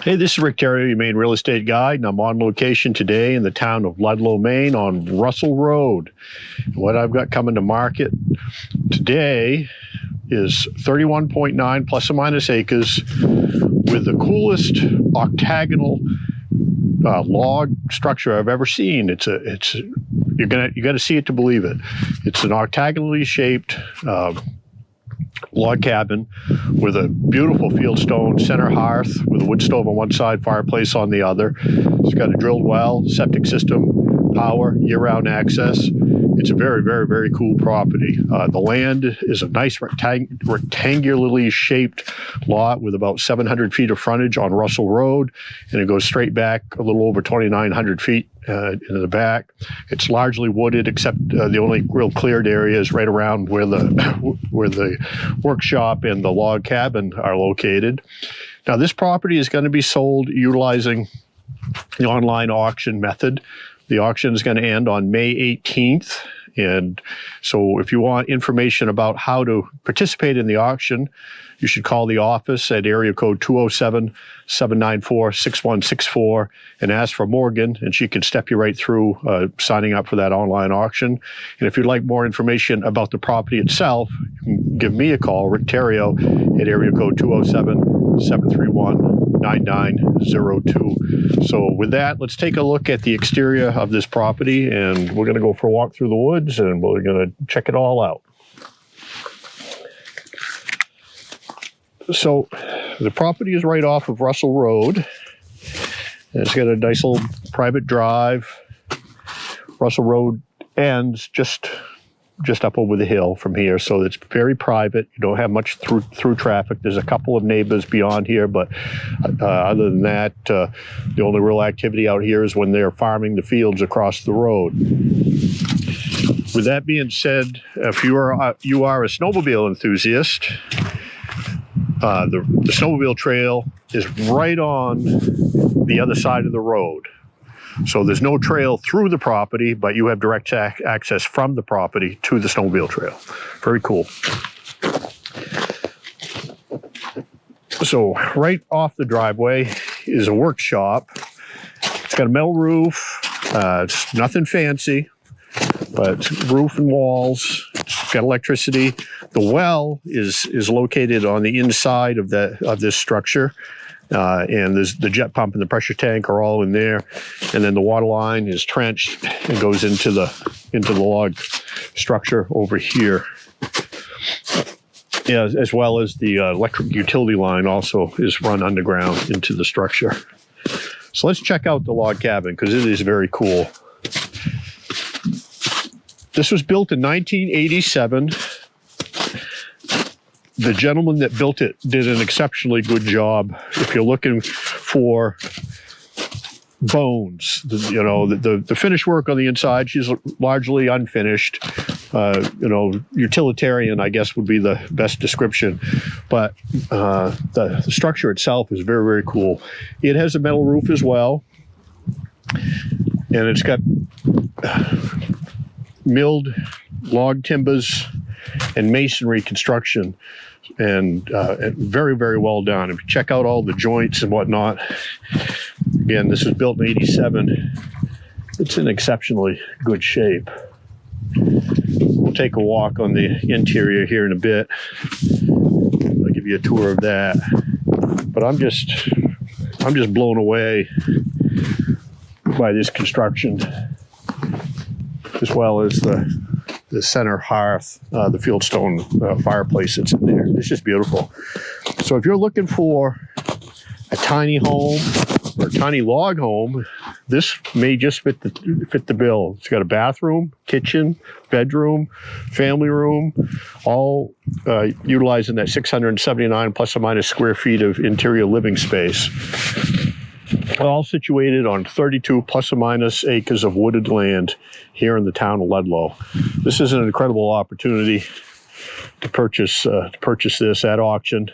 Hey, this is Rick Terrio, your Maine real estate guide, and I'm on location today in the town of Ludlow, Maine on Russell Road. What I've got coming to market today is 31.9 plus or minus acres with the coolest octagonal log structure I've ever seen. You're gonna see it to believe it. It's an octagonally shaped log cabin with a beautiful fieldstone center hearth with a wood stove on one side, fireplace on the other. It's got a drilled well, septic system, power, year-round access. It's a very, very, very cool property. The land is a nice rectangularly shaped lot with about 700 feet of frontage on Russell Road, and it goes straight back a little over 2,900 feet into the back. It's largely wooded, except the only real cleared area is right around where the workshop and the log cabin are located. Now, this property is going to be sold utilizing the online auction method. The auction is going to end on May 18th. And so if you want information about how to participate in the auction, you should call the office at area code 207-794-6164 and ask for Morgan, and she can step you right through signing up for that online auction. And if you'd like more information about the property itself, you can give me a call, Rick Terrio, at area code 207-731-9902. So with that, let's take a look at the exterior of this property, and we're going to go for a walk through the woods, and we're going to check it all out. So the property is right off of Russell Road. It's got a nice little private drive. Russell Road ends just up over the hill from here, so it's very private. You don't have much through traffic. There's a couple of neighbors beyond here, but other than that, the only real activity out here is when they're farming the fields across the road. With that being said, if you are a snowmobile enthusiast, the snowmobile trail is right on the other side of the road. So there's no trail through the property, but you have direct access from the property to the snowmobile trail. Very cool. So right off the driveway is a workshop. It's got a metal roof. It's nothing fancy, but it's roof and walls. It's got electricity. The well is located on the inside of this structure. And there's the jet pump and the pressure tank are all in there, and then the water line is trenched and goes into the log structure over here. Yeah, as well as the electric utility line also is run underground into the structure. So let's check out the log cabin because it is very cool. This was built in 1987. The gentleman that built it did an exceptionally good job. If you're looking for bones, the finish work on the inside, she's largely unfinished. Utilitarian, I guess, would be the best description. But the structure itself is very, very cool. It has a metal roof as well, and it's got milled log timbers and masonry construction, and very, very well done. If you check out all the joints and whatnot, again, this was built in '87. It's in exceptionally good shape. We'll take a walk on the interior here in a bit. I'll give you a tour of that. But I'm just blown away by this construction, as well as the center hearth, the fieldstone fireplace that's in there. It's just beautiful. So if you're looking for a tiny home or a tiny log home, this may just fit the bill. It's got a bathroom, kitchen, bedroom, family room, all utilizing that 679 plus or minus square feet of interior living space. All situated on 32 plus or minus acres of wooded land here in the town of Ludlow. This is an incredible opportunity to purchase this at auction.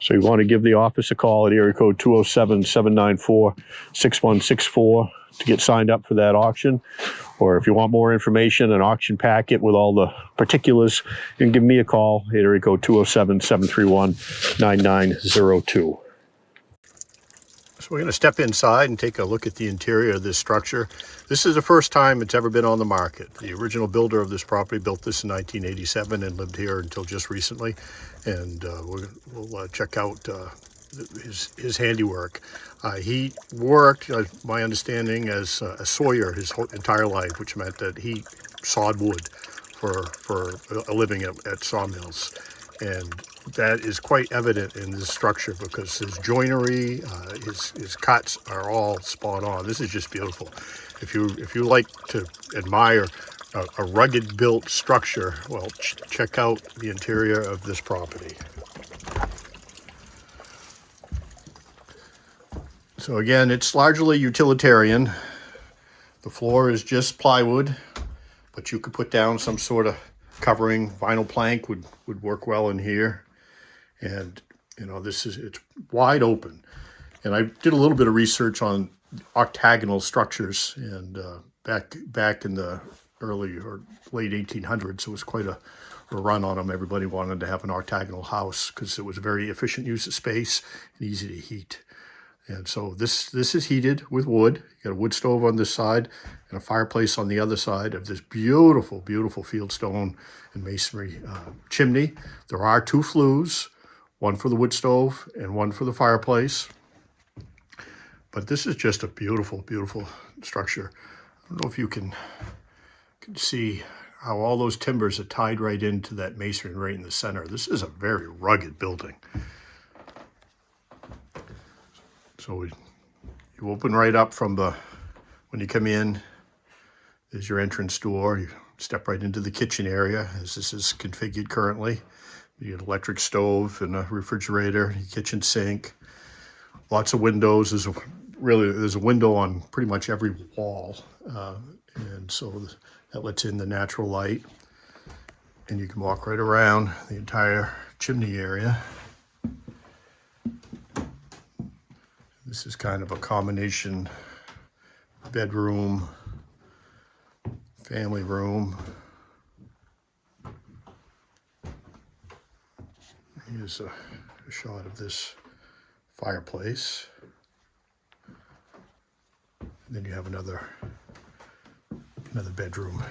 So you want to give the office a call at area code 207-794-6164 to get signed up for that auction. Or if you want more information, an auction packet with all the particulars, you can give me a call at area code 207-731-9902. So we're going to step inside and take a look at the interior of this structure. This is the first time it's ever been on the market. The original builder of this property built this in 1987 and lived here until just recently. And we'll check out his handiwork. He worked, my understanding, as a sawyer his whole entire life, which meant that he sawed wood for a living at sawmills. And that is quite evident in this structure because his joinery, his cuts are all spot on. This is just beautiful. If you like to admire a rugged built structure, well, check out the interior of this property. So again, it's largely utilitarian. The floor is just plywood, but you could put down some sort of covering. Vinyl plank would work well in here. And you know, it's wide open. And I did a little bit of research on octagonal structures, and back in the early or late 1800s, it was quite a run on them. Everybody wanted to have an octagonal house because it was a very efficient use of space and easy to heat. And so this is heated with wood. You got a wood stove on this side and a fireplace on the other side of this beautiful, beautiful fieldstone and masonry chimney. There are 2 flues, one for the wood stove and one for the fireplace. But this is just a beautiful, beautiful structure. I don't know if you can see how all those timbers are tied right into that masonry right in the center. This is a very rugged building. So you open right up from when you come in, there's your entrance door. You step right into the kitchen area as this is configured currently. You get an electric stove and a refrigerator, kitchen sink, lots of windows. There's a window on pretty much every wall. And so that lets in the natural light. And you can walk right around the entire chimney area. This is kind of a combination bedroom, family room. Here's a shot of this fireplace. And then you have another bedroom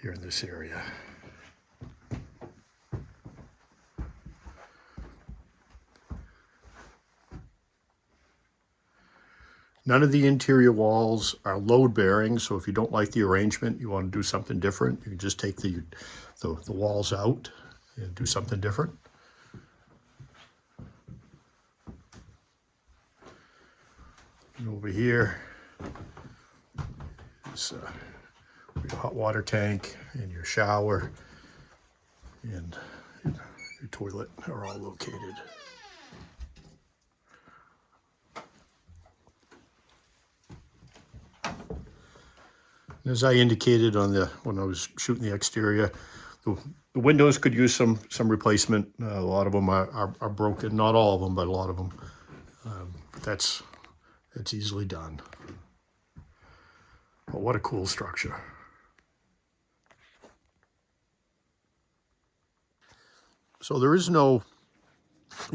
here in this area. None of the interior walls are load bearing, so if you don't like the arrangement, you want to do something different, you can just take the walls out and do something different. And over here is your hot water tank and your shower and your toilet are all located. As I indicated when I was shooting the exterior, the windows could use some replacement. A lot of them are broken, not all of them, but a lot of them. But that's easily done. But what a cool structure. So there is no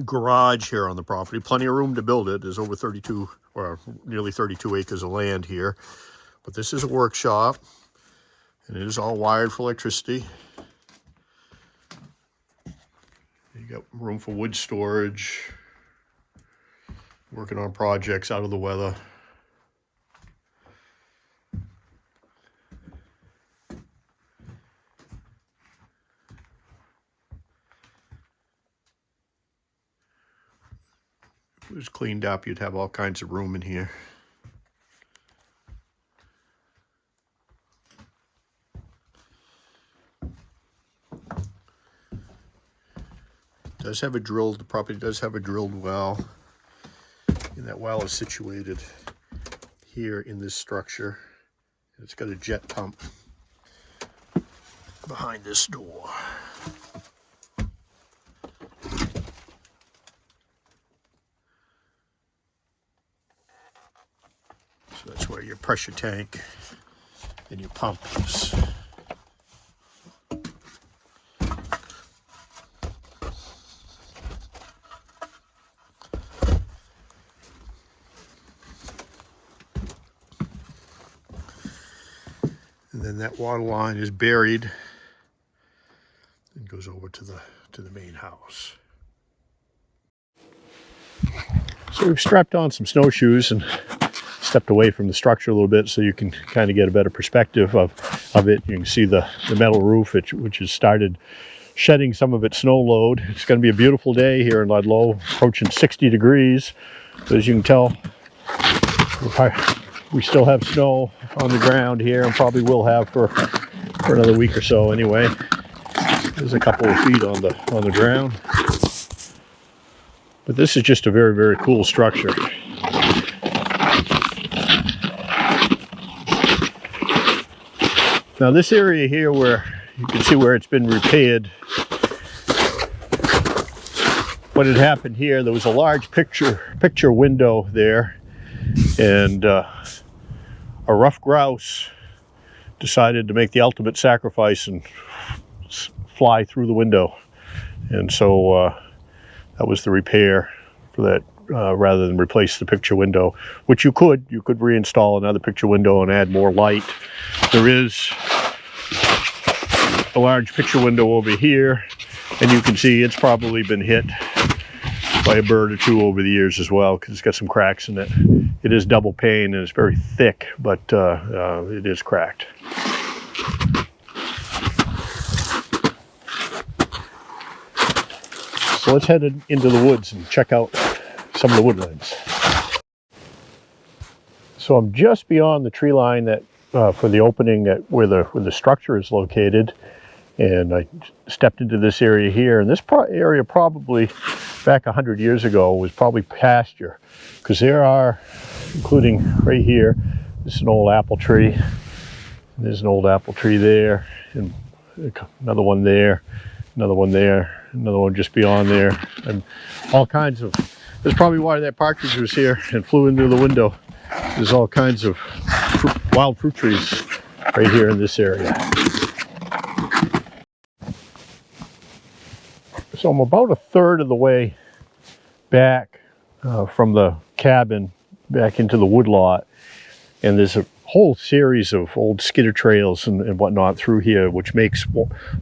garage here on the property. Plenty of room to build it. There's over 32 or nearly 32 acres of land here. But this is a workshop, and it is all wired for electricity. You got room for wood storage, working on projects out of the weather. If it was cleaned up, you'd have all kinds of room in here. The property does have a drilled well, and that well is situated here in this structure. It's got a jet pump behind this door. So that's where your pressure tank and your pump is. And then that water line is buried and goes over to the main house. So we've strapped on some snowshoes and stepped away from the structure a little bit so you can kind of get a better perspective of it. You can see the metal roof, which has started shedding some of its snow load. It's going to be a beautiful day here in Ludlow, approaching 60 degrees. But as you can tell, we still have snow on the ground here, and probably will have for another week or so anyway. There's a couple of feet on the ground. But this is just a very, very cool structure. Now this area here, where you can see where it's been repaired, what had happened here, there was a large picture window there, and a rough grouse decided to make the ultimate sacrifice and fly through the window. And so that was the repair for that, rather than replace the picture window, which you could reinstall another picture window and add more light. There is a large picture window over here, and you can see it's probably been hit by a bird or two over the years as well, because it's got some cracks in it. It is double pane and it's very thick, but it is cracked. So let's head into the woods and check out some of the woodlands. So I'm just beyond the tree line that for the opening where the structure is located, and I stepped into this area here. And this area probably back 100 years ago was probably pasture, because there are, including right here, this is an old apple tree. There's an old apple tree there, and another one there, another one there, another one just beyond there, and all kinds of. That's probably why that partridge was here and flew into the window. There's all kinds of wild fruit trees right here in this area. So I'm about a third of the way back from the cabin back into the woodlot, and there's a whole series of old skidder trails and whatnot through here, which makes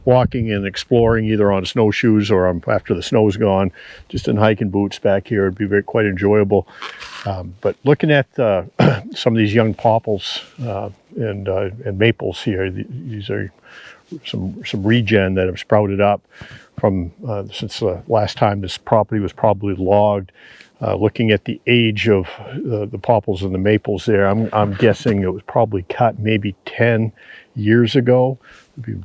walking and exploring either on snowshoes or after the snow's gone, just in hiking boots back here, it'd be quite enjoyable. But looking at some of these young popples and maples here, these are some regen that have sprouted up from since the last time this property was probably logged. Looking at the age of the popples and the maples there, I'm guessing it was probably cut maybe 10 years ago. Would be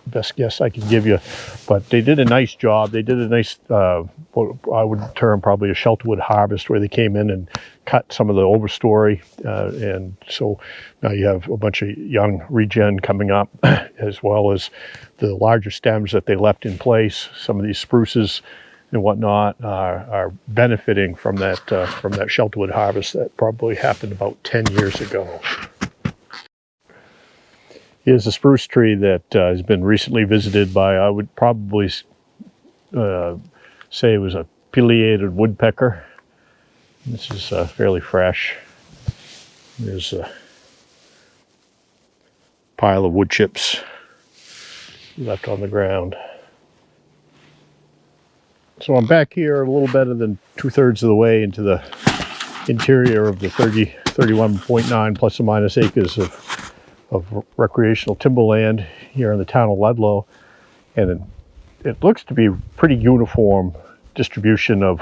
best guess I can give you. But they did a nice job. They did a nice, what I would term probably a shelterwood harvest, where they came in and cut some of the overstory. And so now you have a bunch of young regen coming up, as well as the larger stems that they left in place. Some of these spruces and whatnot are benefiting from that shelterwood harvest that probably happened about 10 years ago. Here's a spruce tree that has been recently visited by, I would probably say it was a pileated woodpecker. This is fairly fresh. There's a pile of wood chips left on the ground. So I'm back here a little better than 2/3 of the way into the interior of the 31.9 plus or minus acres of recreational timberland here in the town of Ludlow. And it looks to be pretty uniform distribution of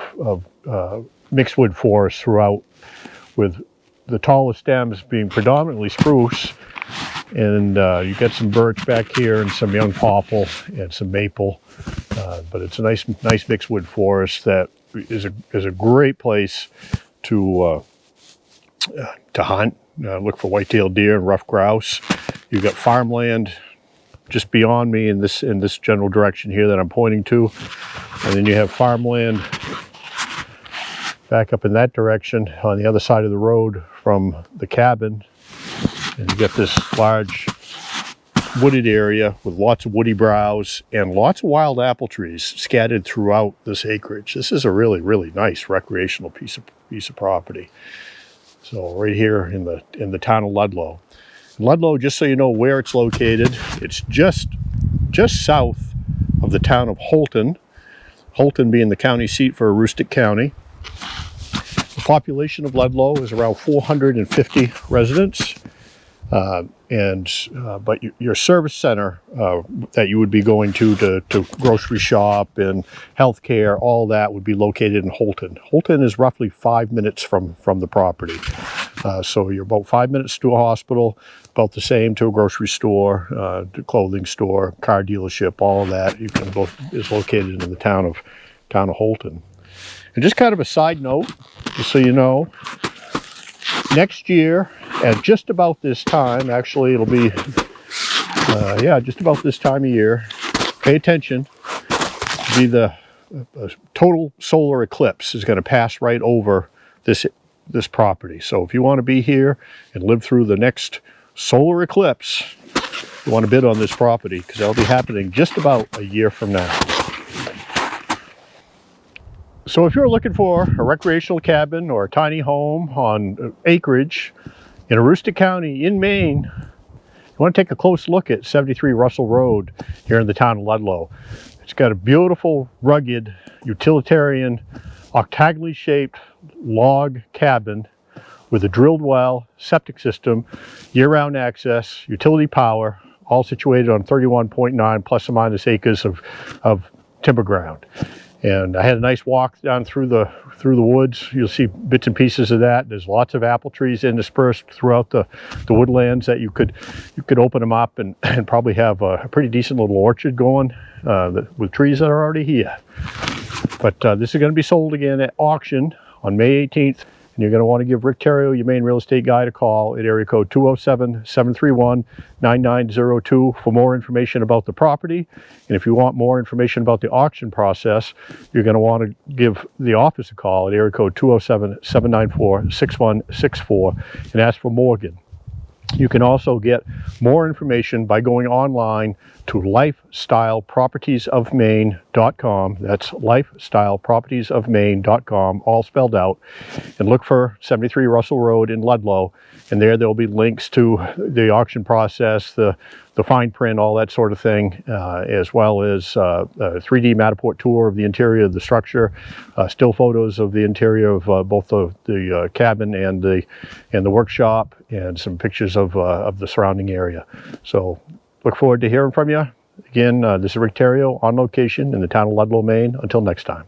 mixed wood forests throughout, with the tallest stems being predominantly spruce. And you got some birch back here and some young popple and some maple. But it's a nice mixed wood forest that is a great place to hunt, look for white-tailed deer and rough grouse. You've got farmland just beyond me in this general direction here that I'm pointing to, and then you have farmland back up in that direction on the other side of the road from the cabin, and you got this large wooded area with lots of woody browse and lots of wild apple trees scattered throughout this acreage. This is a really, really nice recreational piece of property. So right here in the town of Ludlow. Ludlow, just so you know where it's located, it's just south of the town of Holton. Holton being the county seat for Aroostook County. The population of Ludlow is around 450 residents. But your service center that you would be going to grocery shop and healthcare, all that would be located in Holton. Holton is roughly 5 minutes from the property. So you're about 5 minutes to a hospital, about the same to a grocery store, to clothing store, car dealership, all of that is located in the town of Holton. And just kind of a side note, just so you know, next year at just about this time, actually it'll be, just about this time of year, pay attention, the total solar eclipse is going to pass right over this property. So if you want to be here and live through the next solar eclipse, you want to bid on this property because that'll be happening just about a year from now. So if you're looking for a recreational cabin or a tiny home on acreage in Aroostook County in Maine, you want to take a close look at 73 Russell Road here in the town of Ludlow. It's got a beautiful, rugged, utilitarian, octagonally shaped log cabin with a drilled well, septic system, year-round access, utility power, all situated on 31.9 plus or minus acres of timber ground. And I had a nice walk down through the woods. You'll see bits and pieces of that. There's lots of apple trees interspersed throughout the woodlands that you could open them up and probably have a pretty decent little orchard going with trees that are already here. But this is going to be sold again at auction on May 18th. And you're going to want to give Rick Terrio, your Maine real estate guide, a call at area code 207-731-9902 for more information about the property. And if you want more information about the auction process, you're going to want to give the office a call at area code 207-794-6164 and ask for Morgan. You can also get more information by going online to lifestylepropertiesofmaine.com. That's lifestylepropertiesofmaine.com, all spelled out, and look for 73 Russell Road in Ludlow. And there'll be links to the auction process, the fine print, all that sort of thing, as well as a 3D Matterport tour of the interior of the structure, still photos of the interior of both the cabin and the workshop, and some pictures of the surrounding area. So look forward to hearing from you. Again, this is Rick Terrio on location in the town of Ludlow, Maine. Until next time.